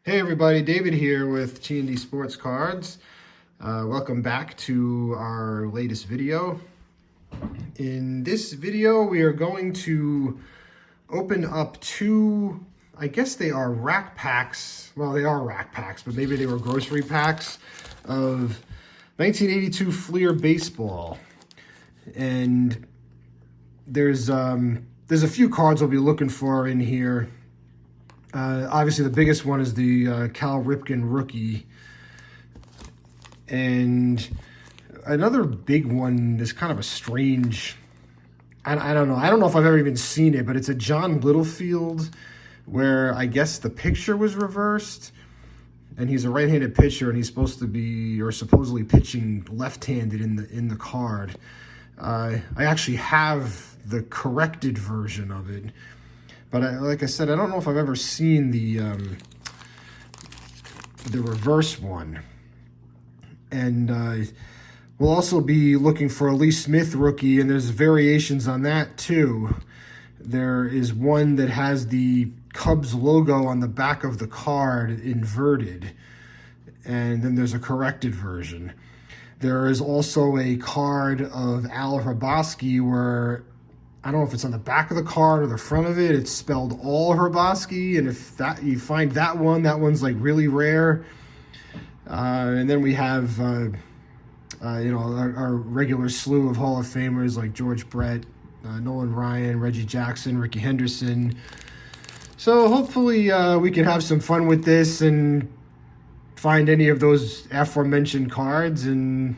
Hey everybody, David here with T&D Sports Cards. Welcome back to our latest video. In this video, we are going to open up two, I guess they are rack packs. Well, they are rack packs, but maybe they were grocery packs of 1982 Fleer baseball. And there's a few cards we'll be looking for in here. Obviously, the biggest one is the Cal Ripken rookie. And another big one is kind of a strange, I don't know. I don't know if I've ever even seen it, but it's a John Littlefield where I guess the picture was reversed. And he's a right-handed pitcher, and he's supposed to be, or supposedly pitching left-handed in the card. I actually have the corrected version of it. But like I said, I don't know if I've ever seen the reverse one. And we'll also be looking for a Lee Smith rookie, and there's variations on that too. There is one that has the Cubs logo on the back of the card inverted, and then there's a corrected version. There is also a card of Al Hrabosky where, I don't know if it's on the back of the card or the front of it, it's spelled all Hrabosky, and if that you find that one's like really rare. And then we have our regular slew of Hall of Famers like George Brett, Nolan Ryan, Reggie Jackson, Ricky Henderson. So hopefully we can have some fun with this and find any of those aforementioned cards and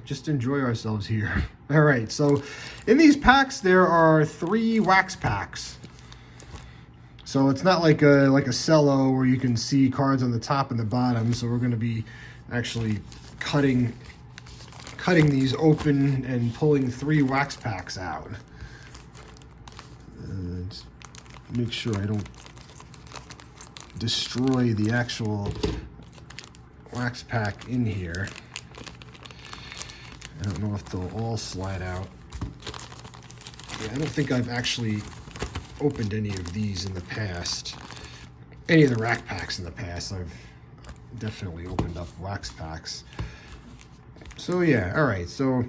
just enjoy ourselves here. All right, so in these packs, there are 3 wax packs. So it's not like a cello where you can see cards on the top and the bottom. So we're going to be actually cutting these open and pulling 3 wax packs out. Just make sure I don't destroy the actual wax pack in here. I don't know if they'll all slide out. Yeah, I don't think I've actually opened any of these in the past. Any of the rack packs in the past. I've definitely opened up wax packs. So yeah, all right. So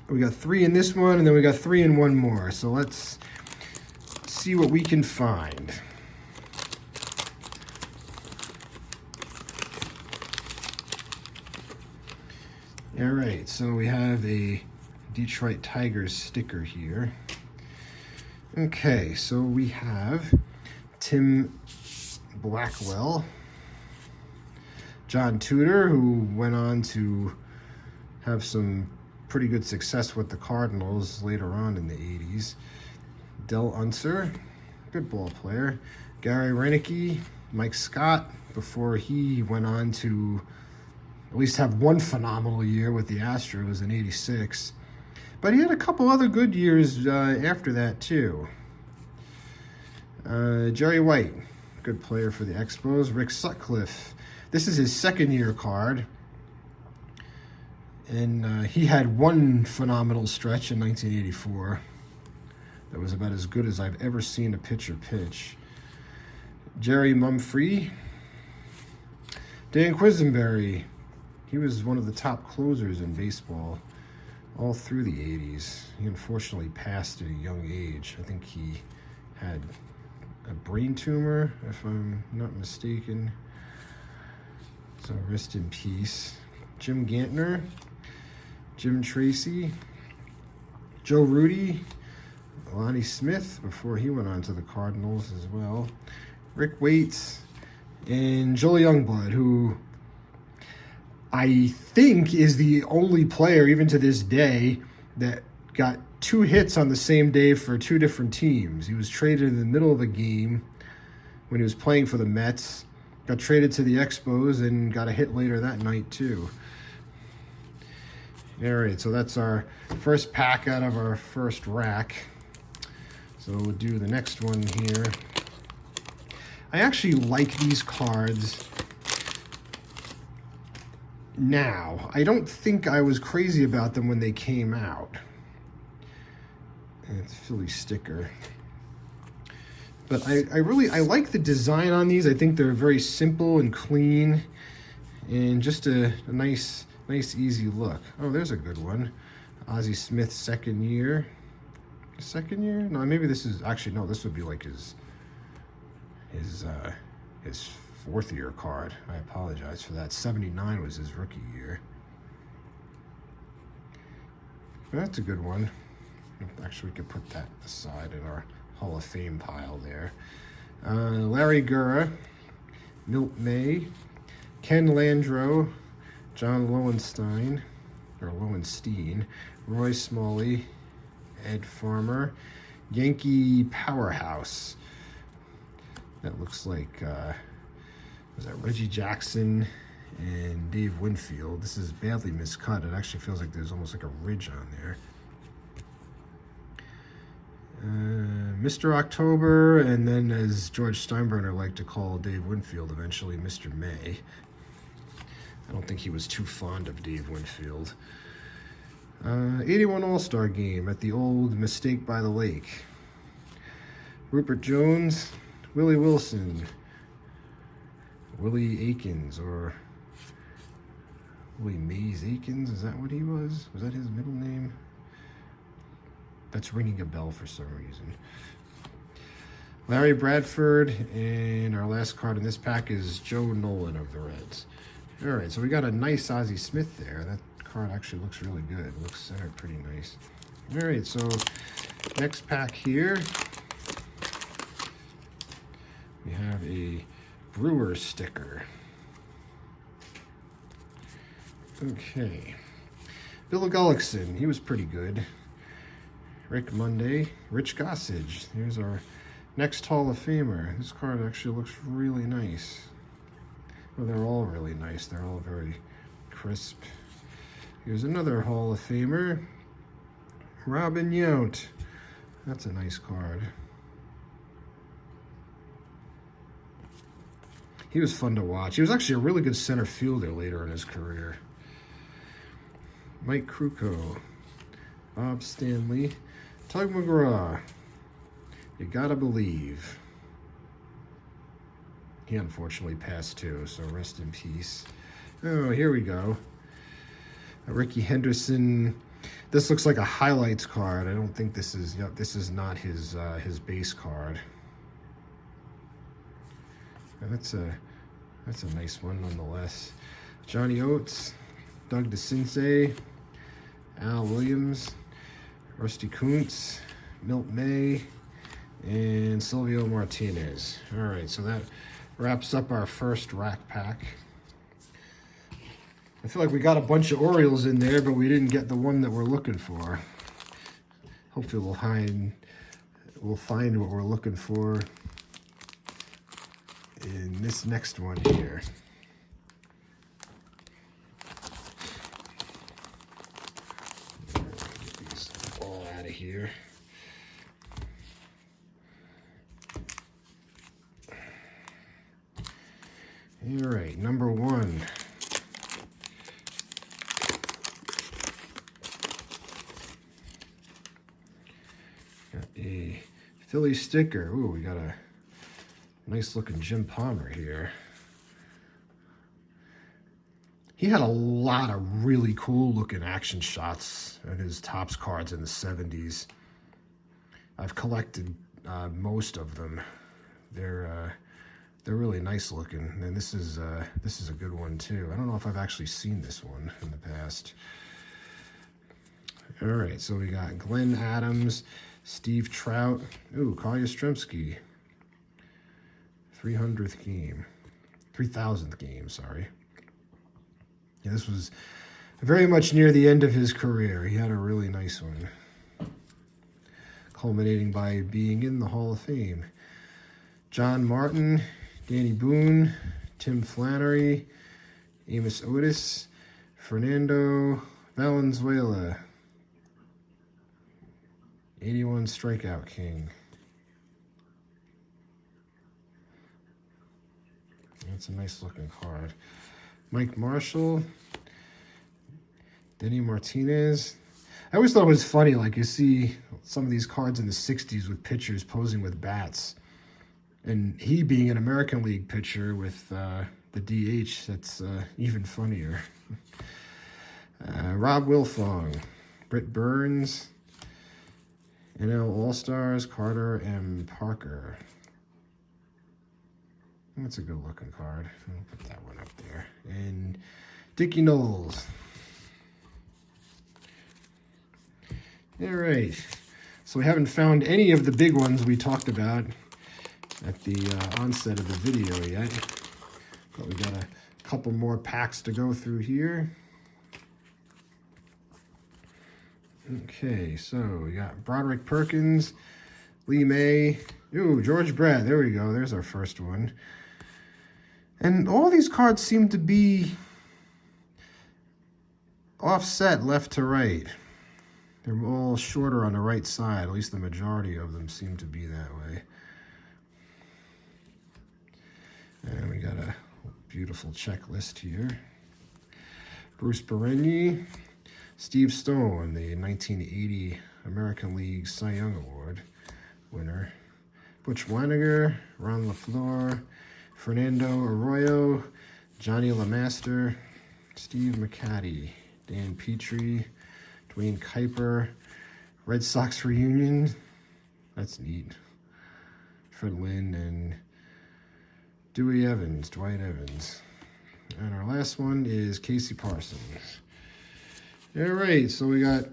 we got 3 in this one, and then we got 3 in one more. So let's see what we can find. All right, so we have a Detroit Tigers sticker here. Okay, so we have Tim Blackwell, John Tudor, who went on to have some pretty good success with the Cardinals later on in the 80s. Del Unser, good ball player. Gary Reineke, Mike Scott, before he went on to at least have one phenomenal year with the Astros in '86. But he had a couple other good years after that, too. Jerry White, good player for the Expos. Rick Sutcliffe, this is his second-year card. And he had one phenomenal stretch in 1984. That was about as good as I've ever seen a pitcher pitch. Jerry Mumfree. Dan Quisenberry. He was one of the top closers in baseball all through the 80s. He unfortunately passed at a young age. I think he had a brain tumor, if I'm not mistaken. So rest in peace. Jim Gantner, Jim Tracy, Joe Rudy, Lonnie Smith before he went on to the Cardinals as well, Rick Waite, and Joel Youngblood, who I think is the only player, even to this day, that got 2 hits on the same day for 2 different teams. He was traded in the middle of a game when he was playing for the Mets, got traded to the Expos, and got a hit later that night, too. All right, so that's our first pack out of our first rack. So we'll do the next one here. I actually like these cards now. I don't think I was crazy about them when they came out. And it's a Philly sticker. But I like the design on these. I think they're very simple and clean, and just a nice easy look. Oh, there's a good one. Ozzie Smith, second year. Second year? No, maybe this is actually no. This would be like his fourth year card. I apologize for that. 79 was his rookie year. That's a good one. Actually, we could put that aside in our Hall of Fame pile there. Larry Gura, Milt May, Ken Landreau, John Lowenstein, Roy Smalley, Ed Farmer, Yankee Powerhouse. That looks like, was that Reggie Jackson and Dave Winfield? This is badly miscut. It actually feels like there's almost like a ridge on there. Mr. October, and then as George Steinbrenner liked to call Dave Winfield eventually, Mr. May. I don't think he was too fond of Dave Winfield. 81 All-Star Game at the old Mistake by the Lake. Rupert Jones, Willie Wilson, Willie Aikens, or Willie Mays Aikens, is that what he was? Was that his middle name? That's ringing a bell for some reason. Larry Bradford, and our last card in this pack is Joe Nolan of the Reds. All right, so we got a nice Ozzie Smith there. That card actually looks really good. It looks centered pretty nice. All right, so next pack here, we have a Brewer sticker. Okay. Bill Gullickson, he was pretty good. Rick Monday, Rich Gossage. Here's our next Hall of Famer. This card actually looks really nice. Well, they're all really nice. They're all very crisp. Here's another Hall of Famer, Robin Yount. That's a nice card. He was fun to watch. He was actually a really good center fielder later in his career. Mike Krukow, Bob Stanley, Tug McGraw. You gotta believe. He unfortunately passed too, so rest in peace. Oh, here we go. Ricky Henderson. This looks like a highlights card. I don't think this is. Yep, this is not his base card. And that's a nice one nonetheless. Johnny Oates, Doug DeCinces, Al Williams, Rusty Kuntz, Milt May, and Silvio Martinez. All right, so that wraps up our first rack pack. I feel like we got a bunch of Orioles in there, but we didn't get the one that we're looking for. Hopefully we'll find what we're looking for in this next one here. Get these all out of here. All right, number one. Got a Philly sticker. Ooh, we got a nice looking Jim Palmer here. He had a lot of really cool looking action shots in his Topps cards in the 70s. I've collected most of them. They're really nice looking, and this is a good one too. I don't know if I've actually seen this one in the past. All right, so we got Glenn Adams, Steve Trout, ooh, Carl Yastrzemski, 300th game, 3000th game, sorry. Yeah, this was very much near the end of his career. He had a really nice one, culminating by being in the Hall of Fame. John Martin, Danny Boone, Tim Flannery, Amos Otis, Fernando Valenzuela, 81 strikeout king. That's a nice looking card. Mike Marshall, Denny Martinez. I always thought it was funny, like you see some of these cards in the 60s with pitchers posing with bats. And he being an American League pitcher with the DH, that's even funnier. Rob Wilfong, Britt Burns, NL All-Stars, Carter M. Parker. That's a good looking card. I'll put that one up there. And Dickie Knowles. All right. So we haven't found any of the big ones we talked about at the onset of the video yet. But we got a couple more packs to go through here. Okay, so we got Broderick Perkins, Lee May, ooh, George Brett. There we go. There's our first one. And all these cards seem to be offset left to right. They're all shorter on the right side. At least the majority of them seem to be that way. And we got a beautiful checklist here. Bruce Perenni, Steve Stone, the 1980 American League Cy Young Award winner. Butch Weiniger, Ron LaFleur, Fernando Arroyo, Johnny LeMaster, Steve McCaddy, Dan Petrie, Dwayne Kuiper, Red Sox reunion. That's neat. Fred Lynn and Dwight Evans. And our last one is Casey Parsons. All right, so we got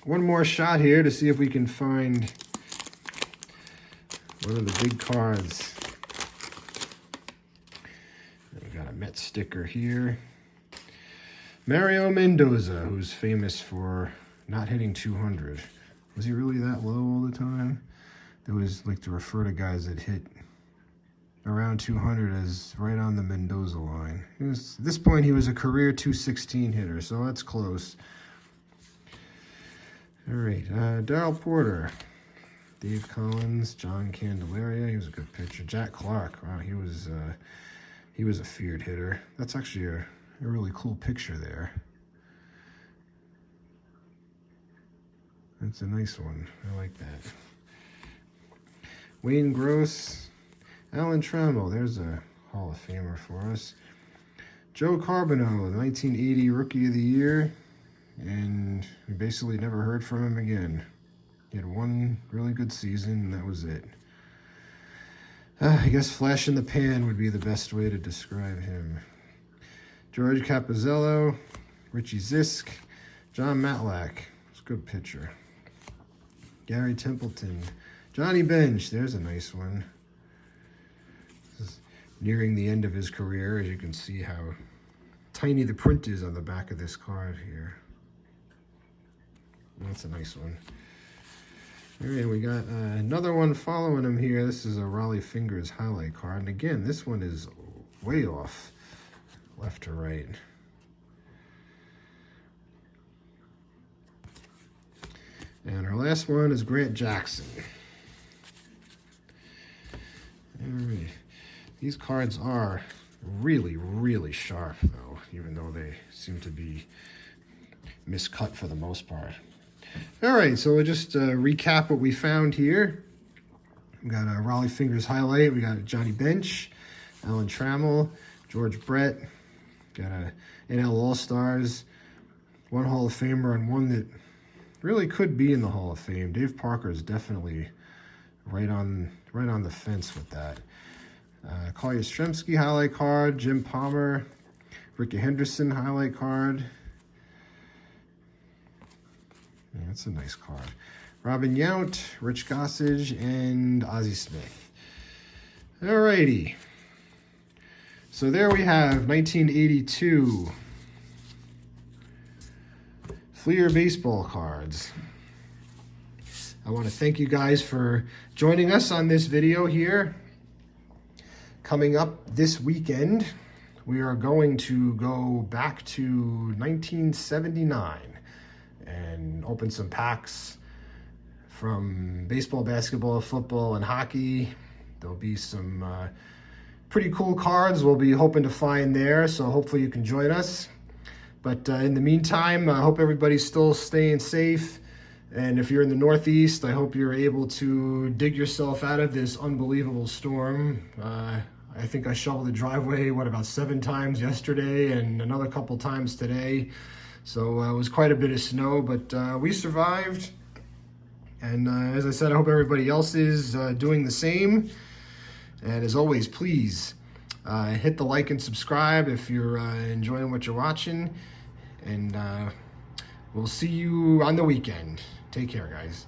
one more shot here to see if we can find one of the big cards. We got a Mets sticker here. Mario Mendoza, who's famous for not hitting 200. Was he really that low all the time? They always like to refer to guys that hit around 200 as right on the Mendoza line. At this point, he was a career 216 hitter, so that's close. All right, Darrell Porter, Dave Collins, John Candelaria. He was a good pitcher. Jack Clark. Wow, he was a feared hitter. That's actually a really cool picture there. That's a nice one. I like that. Wayne Gross, Alan Trammell. There's a Hall of Famer for us. Joe Carbonneau, the 1980 Rookie of the Year, and we basically never heard from him again. He had one really good season, and that was it. I guess flash in the pan would be the best way to describe him. George Capozzello, Richie Zisk, John Matlack. He's a good pitcher. Gary Templeton, Johnny Bench. There's a nice one. This is nearing the end of his career, as you can see how tiny the print is on the back of this card here. That's a nice one. All right, we got another one following him here. This is a Raleigh Fingers highlight card. And again, this one is way off left to right. And our last one is Grant Jackson. All right. These cards are really, really sharp, though, even though they seem to be miscut for the most part. All right, so we'll just recap what we found here. We got a Raleigh Fingers highlight. We got Johnny Bench, Alan Trammell, George Brett. Got a NL All-Stars, one Hall of Famer, and one that really could be in the Hall of Fame. Dave Parker is definitely right on the fence with that. Collier Yastrzemski highlight card, Jim Palmer, Ricky Henderson highlight card. Yeah, that's a nice card. Robin Yount, Rich Gossage, and Ozzie Smith. Alrighty. So there we have 1982 Fleer baseball cards. I want to thank you guys for joining us on this video here. Coming up this weekend, we are going to go back to 1979 and open some packs from baseball, basketball, football, and hockey. There'll be some pretty cool cards we'll be hoping to find there, so hopefully you can join us. But in the meantime, I hope everybody's still staying safe, And if you're in the Northeast, I hope you're able to dig yourself out of this unbelievable storm. I think I shoveled the driveway, about 7 times yesterday and another couple times today. So it was quite a bit of snow, but we survived. And as I said, I hope everybody else is doing the same. And as always, please hit the like and subscribe if you're enjoying what you're watching. And we'll see you on the weekend. Take care, guys.